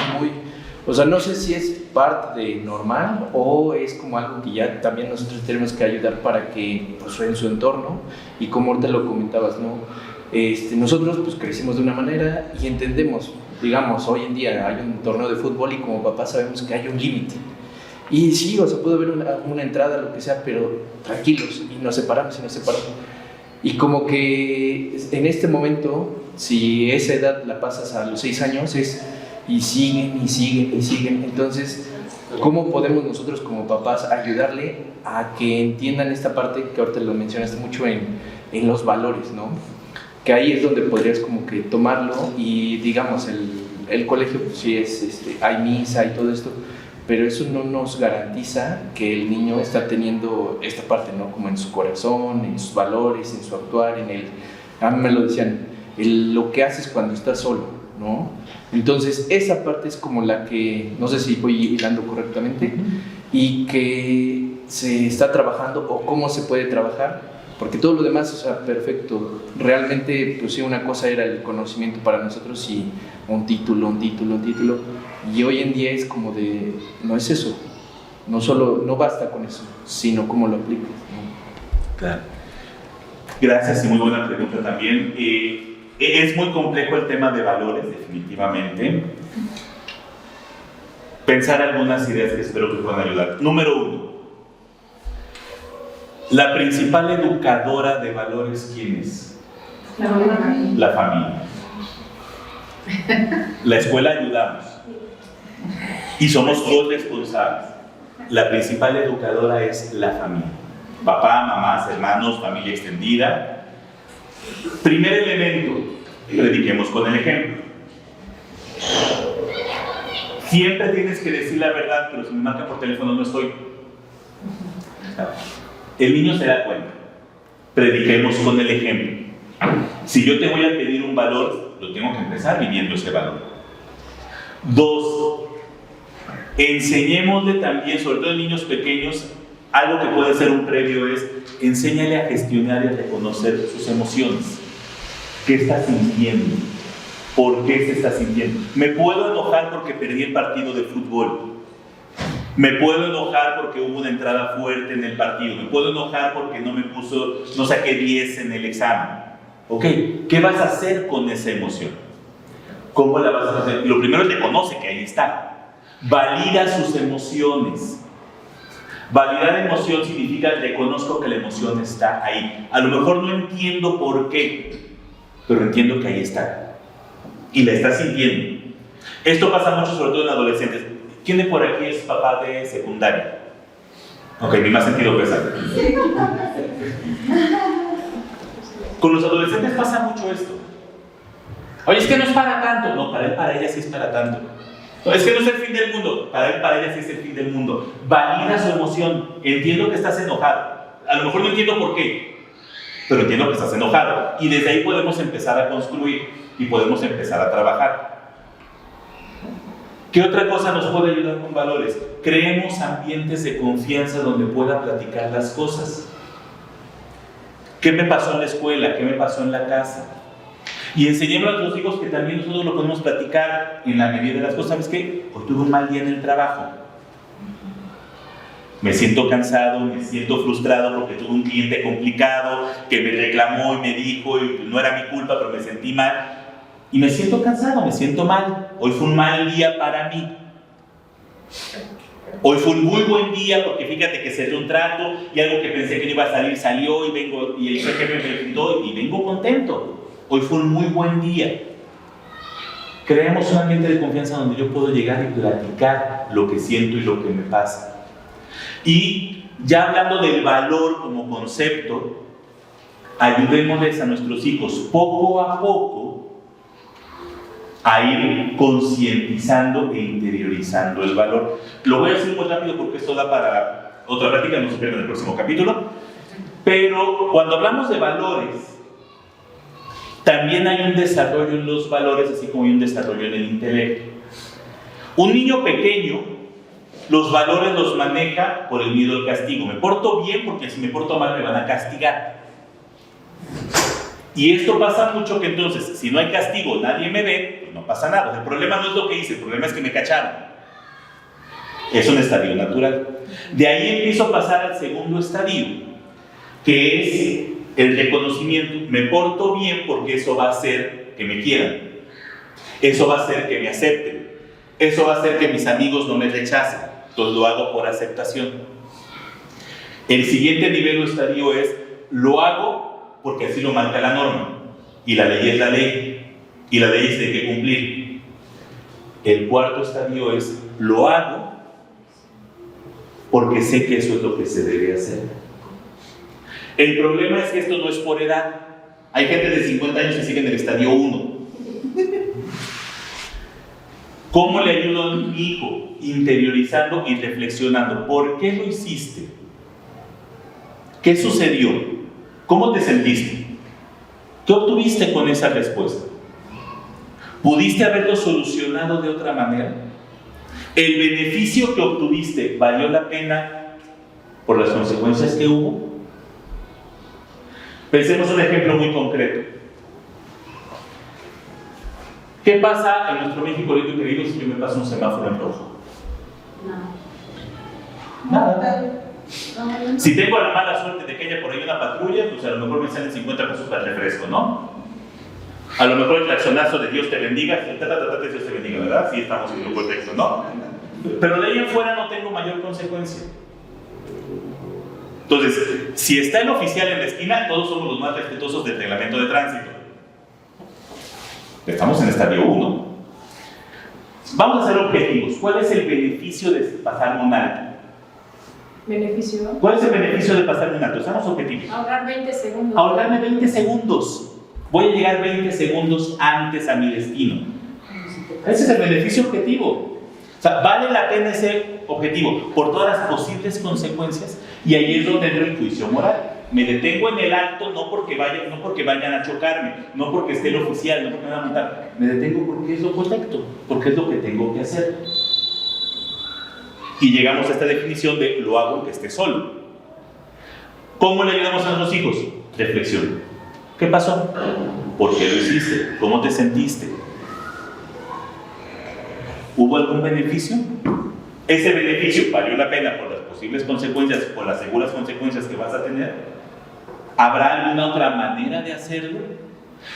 Speaker 6: O sea, no sé si es parte de normal o es como algo que ya también nosotros tenemos que ayudar para que, pues, en su entorno, y como ahorita lo comentabas, ¿no? Nosotros pues crecimos de una manera y entendemos, digamos, hoy en día hay un torneo de fútbol y como papás sabemos que hay un límite. Y sí, o sea, puede haber una entrada, lo que sea, pero tranquilos, y nos separamos. Y como que en este momento, si esa edad la pasas a los 6 años, y siguen. Entonces, ¿cómo podemos nosotros como papás ayudarle a que entiendan esta parte que ahorita lo mencionaste mucho en los valores, ¿no? Que ahí es donde podrías como que tomarlo y, digamos, el colegio, pues sí hay misa y todo esto, pero eso no nos garantiza que el niño está teniendo esta parte, ¿no? Como en su corazón, en sus valores, en su actuar, a mí me lo decían, lo que haces cuando estás solo, ¿no? Entonces, esa parte es como la que, no sé si voy hilando correctamente, y que se está trabajando o cómo se puede trabajar, porque todo lo demás, o sea, perfecto. Realmente, pues sí, una cosa era el conocimiento para nosotros y un título, y hoy en día es como de, no es eso, no basta con eso, sino cómo lo aplicas, ¿no?
Speaker 2: Claro. Gracias y muy buena pregunta también. Es muy complejo el tema de valores, definitivamente. Pensar algunas ideas que espero que puedan ayudar. Número 1. La principal educadora de valores, ¿quién es? La familia. La escuela ayudamos. Y somos todos responsables. La principal educadora es la familia. Papá, mamás, hermanos, familia extendida. Primer elemento, prediquemos con el ejemplo. Siempre tienes que decir la verdad, pero si me marca por teléfono no estoy. El niño se da cuenta. Prediquemos con el ejemplo. Si yo te voy a pedir un valor, lo tengo que empezar viviendo ese valor. 2. Enseñémosle también, sobre todo en niños pequeños, algo que puede ser un previo es, enséñale a gestionar y a reconocer sus emociones. ¿Qué está sintiendo? ¿Por qué se está sintiendo? Me puedo enojar porque perdí el partido de fútbol. Me puedo enojar porque hubo una entrada fuerte en el partido. Me puedo enojar porque no saqué 10 en el examen. Ok, ¿qué vas a hacer con esa emoción? ¿Cómo la vas a hacer? Lo primero es reconoce que ahí está. Valida sus emociones. Validar emoción significa reconozco que la emoción está ahí. A lo mejor no entiendo por qué, pero entiendo que ahí está. Y la está sintiendo. Esto pasa mucho, sobre todo en adolescentes. ¿Quién de por aquí es papá de secundaria? Ok, mi más sentido pesa. Con los adolescentes pasa mucho esto. Oye, es que no es para tanto. No, para él, para ella sí es para tanto. No, es que no es el fin del mundo. Para él, para ella sí es el fin del mundo. Valida su emoción. Entiendo que estás enojado. A lo mejor no entiendo por qué, pero entiendo que estás enojado. Y desde ahí podemos empezar a construir y podemos empezar a trabajar. ¿Qué otra cosa nos puede ayudar con valores? Creemos ambientes de confianza donde pueda platicar las cosas. ¿Qué me pasó en la escuela? ¿Qué me pasó en la casa? Y enseñemos a los hijos que también nosotros lo podemos platicar en la medida de las cosas. ¿Sabes qué? Hoy tuve un mal día en el trabajo. Me siento cansado, me siento frustrado porque tuve un cliente complicado que me reclamó y me dijo, y no era mi culpa, pero me sentí mal. Y me siento cansado, me siento mal. Hoy fue un mal día para mí. Hoy fue un muy buen día porque fíjate que cerré un trato y algo que pensé que no iba a salir salió y el jefe me felicitó y vengo contento. Hoy fue un muy buen día. Creemos un ambiente de confianza donde yo puedo llegar y platicar lo que siento y lo que me pasa. Y ya hablando del valor como concepto, ayudémosles a nuestros hijos poco a poco a ir concientizando e interiorizando el valor. Lo voy a hacer muy rápido porque esto da para otra práctica, no se pierda en el próximo capítulo. Pero cuando hablamos de valores, también hay un desarrollo en los valores, así como hay un desarrollo en el intelecto. Un niño pequeño, los valores los maneja por el miedo al castigo. Me porto bien porque si me porto mal me van a castigar. Y esto pasa mucho que entonces, si no hay castigo, nadie me ve, pues no pasa nada. El problema no es lo que hice, el problema es que me cacharon. Es un estadio natural. De ahí empiezo a pasar al segundo estadio, que es el reconocimiento. Me porto bien porque eso va a hacer que me quieran. Eso va a hacer que me acepten. Eso va a hacer que mis amigos no me rechacen. Entonces lo hago por aceptación. El siguiente nivel o estadio es, lo hago porque así lo marca la norma. Y la ley es la ley. Y la ley se tiene que cumplir. El cuarto estadio es, lo hago porque sé que eso es lo que se debe hacer. El problema es que esto no es por edad. Hay gente de 50 años que sigue en el estadio 1. ¿Cómo le ayudo a mi hijo? Interiorizando y reflexionando. ¿Por qué lo hiciste? ¿Qué sucedió? ¿Cómo te sentiste? ¿Qué obtuviste con esa respuesta? ¿Pudiste haberlo solucionado de otra manera? ¿El beneficio que obtuviste valió la pena por las consecuencias que hubo? Pensemos un ejemplo muy concreto. ¿Qué pasa en nuestro México lindo y querido si yo me paso un semáforo en rojo? Nada. Si tengo la mala suerte de que haya por ahí una patrulla, pues a lo mejor me salen 50 pesos para el refresco, ¿no? A lo mejor el claxonazo de Dios te bendiga, Dios te bendiga, ¿verdad? Sí, estamos en un contexto, ¿no? Pero de ahí en fuera no tengo mayor consecuencia. Entonces, si está el oficial en la esquina, todos somos los más respetuosos del reglamento de tránsito. Estamos en estadio 1. Vamos a ser objetivos. ¿Cuál es el beneficio de pasar un alto?
Speaker 3: ¿Beneficio?
Speaker 2: ¿Cuál es el beneficio de pasar un alto? Seamos objetivos.
Speaker 3: Ahorrar 20 segundos.
Speaker 2: Ahorrarme 20 segundos. Voy a llegar 20 segundos antes a mi destino. Ese es el beneficio objetivo. O sea, vale la pena ese objetivo por todas las posibles consecuencias, y ahí es donde entra el juicio moral. Me detengo en el alto no porque vayan a chocarme, no porque esté el oficial, no porque me van a montar. Me detengo porque es lo correcto, porque es lo que tengo que hacer. Y llegamos a esta definición de lo hago aunque esté solo. ¿Cómo le ayudamos a nuestros hijos? Reflexión. ¿Qué pasó? ¿Por qué lo hiciste? ¿Cómo te sentiste? ¿Hubo algún beneficio? ¿Ese beneficio valió la pena por las posibles consecuencias, por las seguras consecuencias que vas a tener? ¿Habrá alguna otra manera de hacerlo?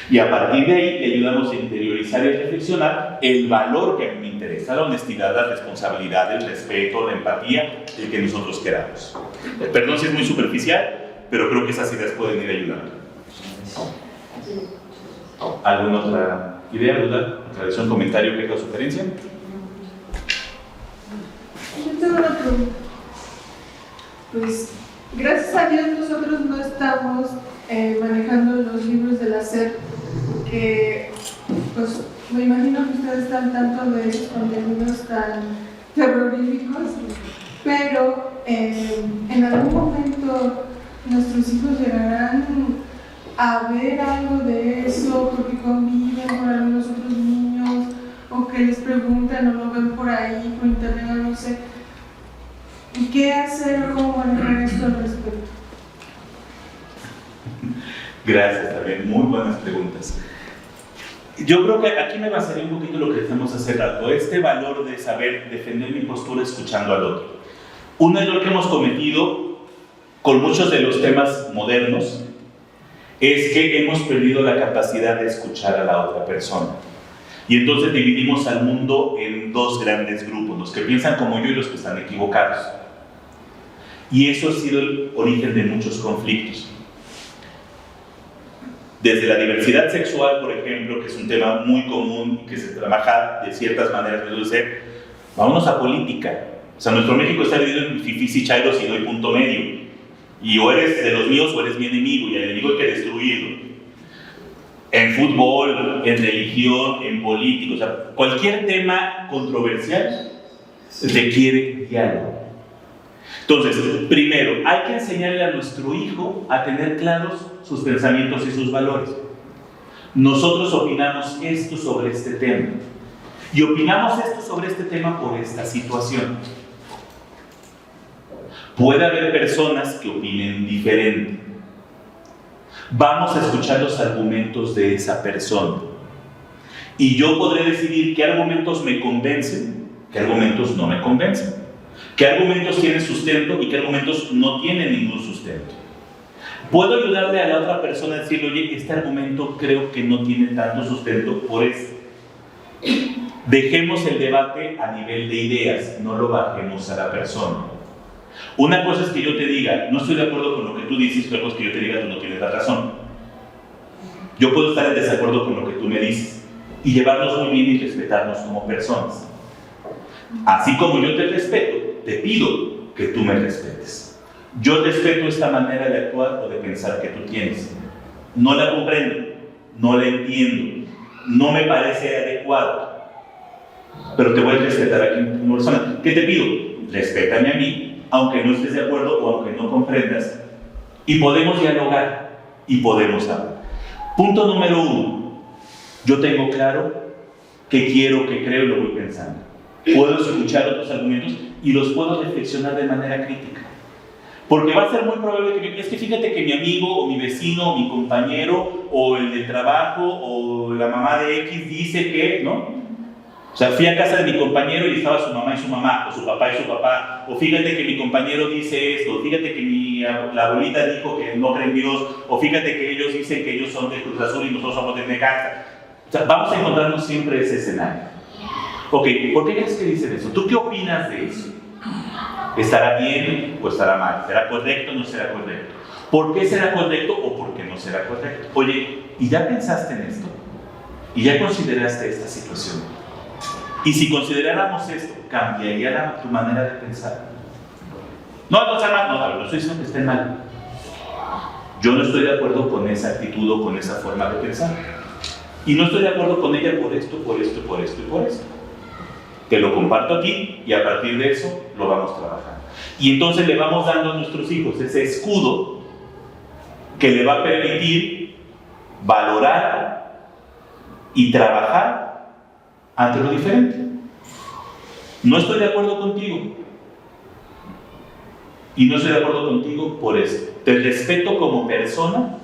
Speaker 2: Y a partir de ahí le ayudamos a interiorizar y reflexionar el valor que a mí me interesa, la honestidad, la responsabilidad, el respeto, la empatía, el que nosotros queramos. Perdón si es muy superficial, pero creo que esas ideas pueden ir ayudando. ¿Alguna otra idea, duda, aclaración, comentario, queja o sugerencia?
Speaker 7: Yo tengo una pregunta. Pues, gracias a Dios nosotros no estamos manejando los libros de la SEP, que pues me imagino que ustedes están tanto de esos contenidos tan terroríficos, pero en algún momento nuestros hijos llegarán a ver algo de eso porque conviven con algunos otros niños, o que les preguntan o lo ven por ahí, por internet, no sé. ¿Y qué hacer o cómo manejar esto al respecto?
Speaker 2: Gracias, también muy buenas preguntas. Yo creo que aquí me basaría un poquito lo que decíamos hace rato, este valor de saber defender mi postura escuchando al otro. Un error que hemos cometido con muchos de los temas modernos es que hemos perdido la capacidad de escuchar a la otra persona. Y entonces dividimos al mundo en dos grandes grupos, los que piensan como yo y los que están equivocados. Y eso ha sido el origen de muchos conflictos. Desde la diversidad sexual, por ejemplo, que es un tema muy común y que se trabaja de ciertas maneras, vámonos a política. O sea, nuestro México está dividido en fifís y chairos y no hay punto medio. Y o eres de los míos o eres mi enemigo, y al enemigo hay que destruirlo. En fútbol, en religión, en política, o sea, cualquier tema controversial requiere diálogo. Entonces, primero, hay que enseñarle a nuestro hijo a tener claros sus pensamientos y sus valores. Nosotros opinamos esto sobre este tema. Y opinamos esto sobre este tema por esta situación. Puede haber personas que opinen diferente. Vamos a escuchar los argumentos de esa persona. Y yo podré decidir qué argumentos me convencen, qué argumentos no me convencen. qué argumentos tienen sustento y qué argumentos no tienen ningún sustento. Puedo ayudarle a la otra persona a decirle, oye, este argumento creo que no tiene tanto sustento por esto. Dejemos el debate a nivel de ideas, no lo bajemos a la persona. Una cosa es que yo te diga, no estoy de acuerdo con lo que tú dices, otra cosa es que yo te diga, tú no tienes la razón. Yo puedo estar en desacuerdo con lo que tú me dices y llevarnos muy bien y respetarnos como personas. Así como yo te respeto, te pido que tú me respetes. Yo respeto esta manera de actuar o de pensar que tú tienes. No la comprendo, no la entiendo, no me parece adecuado, pero te voy a respetar aquí como persona. ¿Qué te pido? Respétame a mí, aunque no estés de acuerdo o aunque no comprendas, y podemos dialogar y podemos hablar. Punto número 1. Yo tengo claro qué quiero, qué creo y lo voy pensando. Puedo escuchar otros argumentos y los puedo reflexionar de manera crítica. Porque va a ser muy probable que es que fíjate que mi amigo o mi vecino o mi compañero o el del trabajo o la mamá de X dice que, ¿no? O sea, fui a casa de mi compañero y estaba su mamá y su mamá, o su papá y su papá, o fíjate que mi compañero dice esto, o fíjate que la abuelita dijo que no cree en Dios, o fíjate que ellos dicen que ellos son de Cruz Azul y nosotros somos de Necaxa. O sea, vamos a encontrarnos siempre ese escenario. Ok, ¿por qué crees que dicen eso? ¿Tú qué opinas de eso? ¿Estará bien o estará mal? ¿Será correcto o no será correcto? ¿Por qué será correcto o por qué no será correcto? Oye, ¿y ya pensaste en esto? ¿Y ya consideraste esta situación? Y si consideráramos esto, ¿cambiaría tu manera de pensar? No está mal, no estoy diciendo que esté mal. Yo no estoy de acuerdo con esa actitud o con esa forma de pensar. Y no estoy de acuerdo con ella por esto, por esto, por esto y por esto. Te lo comparto aquí y a partir de eso lo vamos trabajando. Y entonces le vamos dando a nuestros hijos ese escudo que le va a permitir valorar y trabajar ante lo diferente. No estoy de acuerdo contigo. Y no estoy de acuerdo contigo por esto. Te respeto como persona,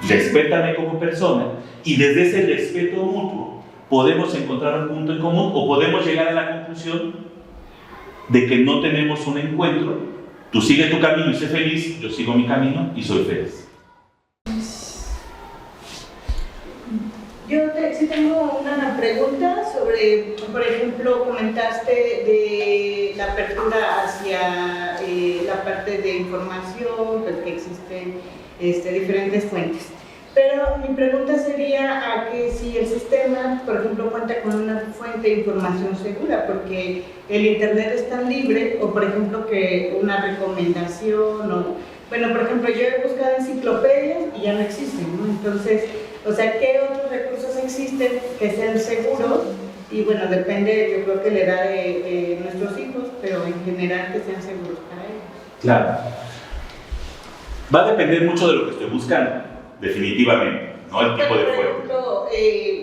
Speaker 2: respétame como persona, y desde ese respeto mutuo podemos encontrar un punto en común o podemos llegar a la conclusión de que no tenemos un encuentro. Tú sigues tu camino y sé feliz, yo sigo mi camino y soy feliz.
Speaker 4: Yo sí tengo una pregunta sobre, por ejemplo, comentaste de la apertura hacia la parte de información, pues que existen diferentes fuentes. Pero mi pregunta sería a que si el sistema, por ejemplo, cuenta con una fuente de información segura, porque el internet es tan libre, o por ejemplo que una recomendación, o bueno, por ejemplo, yo he buscado enciclopedias y ya no existen, ¿no? Entonces, o sea, ¿qué otros recursos existen que sean seguros? Y bueno, depende, yo creo que la edad de nuestros hijos, pero en general que sean seguros para ellos.
Speaker 2: Claro. Va a depender mucho de lo que estoy buscando, definitivamente, ¿no? El tipo de
Speaker 4: Por
Speaker 2: fuente.
Speaker 4: ejemplo,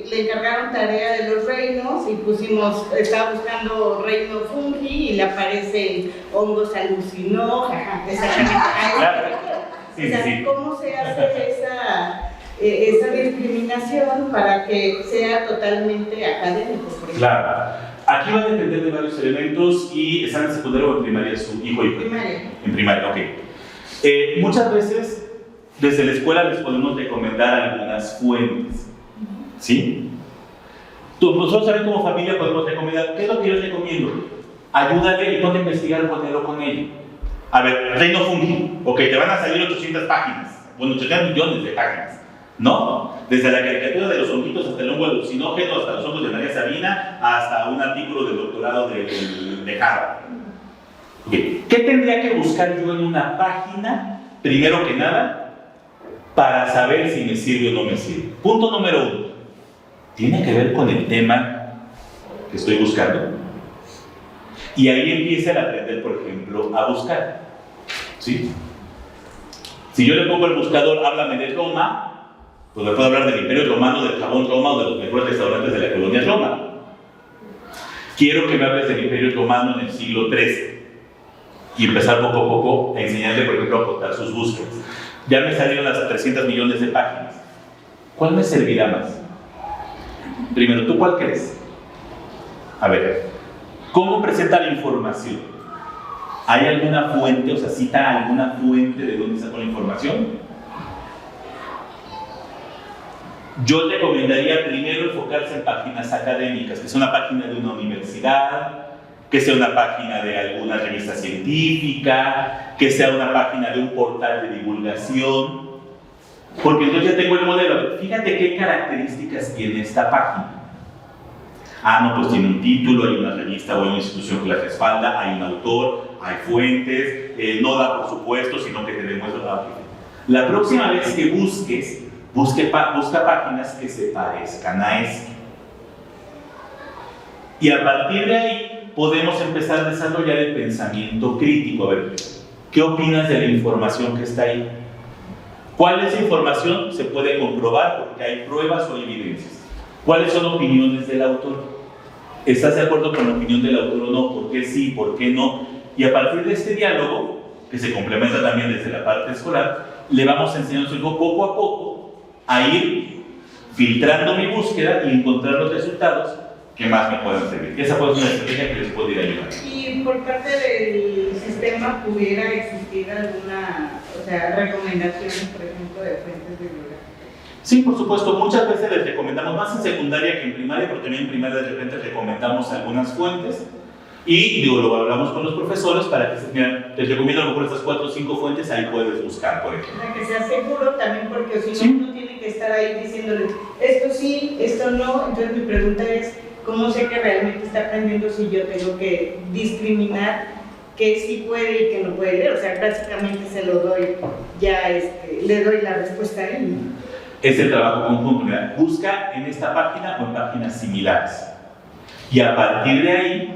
Speaker 4: le encargaron tarea de los reinos y estaba buscando reino fungi y le aparecen hongos alucinógenos, exactamente.
Speaker 2: Claro. Sí,
Speaker 4: O sea,
Speaker 2: sí.
Speaker 4: ¿cómo se hace esa discriminación para que sea totalmente académico? Por ejemplo?
Speaker 2: Claro. Aquí va a depender de varios elementos y están en secundaria o en primaria su hijo y
Speaker 4: Primaria.
Speaker 2: En primaria, ok. Muchas veces desde la escuela les podemos recomendar algunas fuentes, ¿sí? Nosotros también como familia podemos recomendar, ¿qué es lo que yo recomiendo? Ayúdale y ponte a investigar con él o con ella. A ver, reino fungi, ok, te van a salir 800 páginas, bueno, 800 millones de páginas, ¿no? Desde la caricatura de los honguitos hasta el hongo alucinógeno, hasta los hongos de María Sabina, hasta un artículo del doctorado de Harvard. Okay. ¿Qué tendría que buscar yo en una página, primero que nada, para saber si me sirve o no me sirve? Punto número 1. Tiene que ver con el tema que estoy buscando. Y ahí empieza el aprender, por ejemplo, a buscar. ¿Sí? Si yo le pongo el buscador, háblame de Roma, pues me puedo hablar del Imperio Romano, del jabón Roma o de los mejores restaurantes de la colonia Roma. Quiero que me hables del Imperio Romano en el siglo XIII y empezar poco a poco a enseñarle, por ejemplo, a contar sus búsquedas. Ya me salieron las 300 millones de páginas. ¿Cuál me servirá más? Primero, ¿tú cuál crees? A ver, ¿cómo presenta la información? ¿Hay alguna fuente, o sea, cita alguna fuente de dónde sacó la información? Yo recomendaría primero enfocarse en páginas académicas, que sea una página de una universidad, que sea una página de alguna revista científica, que sea una página de un portal de divulgación, porque entonces ya tengo el modelo. Fíjate qué características tiene esta página. No, pues tiene un título, hay una revista o hay una institución que la respalda, hay un autor, hay fuentes, no da por supuesto, sino que te demuestra. La próxima vez que busca páginas que se parezcan a esto. Y a partir de ahí podemos empezar a desarrollar el pensamiento crítico. A ver, ¿qué opinas de la información que está ahí? ¿Cuál es la información? Se puede comprobar porque hay pruebas o evidencias. ¿Cuáles son opiniones del autor? ¿Estás de acuerdo con la opinión del autor o no? ¿Por qué sí? ¿Por qué no? Y a partir de este diálogo, que se complementa también desde la parte escolar, le vamos enseñando poco a poco a ir filtrando mi búsqueda y encontrar los resultados que más me pueden servir. Esa puede ser una estrategia que les puede ir a ayudar.
Speaker 4: Y por parte del sistema, ¿pudiera existir alguna, recomendaciones, por ejemplo, de fuentes bibliográficas?
Speaker 2: Sí, por supuesto. Muchas veces les recomendamos, más en secundaria que en primaria, porque también en primaria de repente recomendamos algunas fuentes. Y lo hablamos con los profesores para que mira, les recomiendo a lo mejor estas 4 o 5 fuentes, ahí puedes buscar, por ejemplo.
Speaker 4: Que sea seguro también, porque si no,
Speaker 2: ¿Sí?
Speaker 4: uno tiene que estar ahí diciéndole esto sí, esto no. Entonces mi pregunta es, ¿cómo sé que realmente está aprendiendo si yo tengo que discriminar qué sí puede y qué no puede leer? O sea, básicamente se lo doy, ya le doy la respuesta a él, ¿no?
Speaker 2: Es el trabajo conjunto. Mira, busca en esta página o en páginas similares. Y a partir de ahí,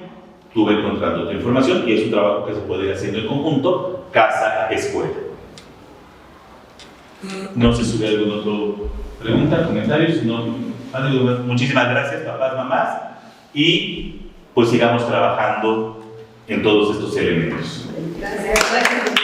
Speaker 2: tú vas encontrando tu información y es un trabajo que se puede ir haciendo en conjunto, casa-escuela. No sé si hay alguna otra pregunta, comentario. Si no, muchísimas gracias, papás, mamás. Y pues sigamos trabajando en todos estos elementos.
Speaker 4: Gracias.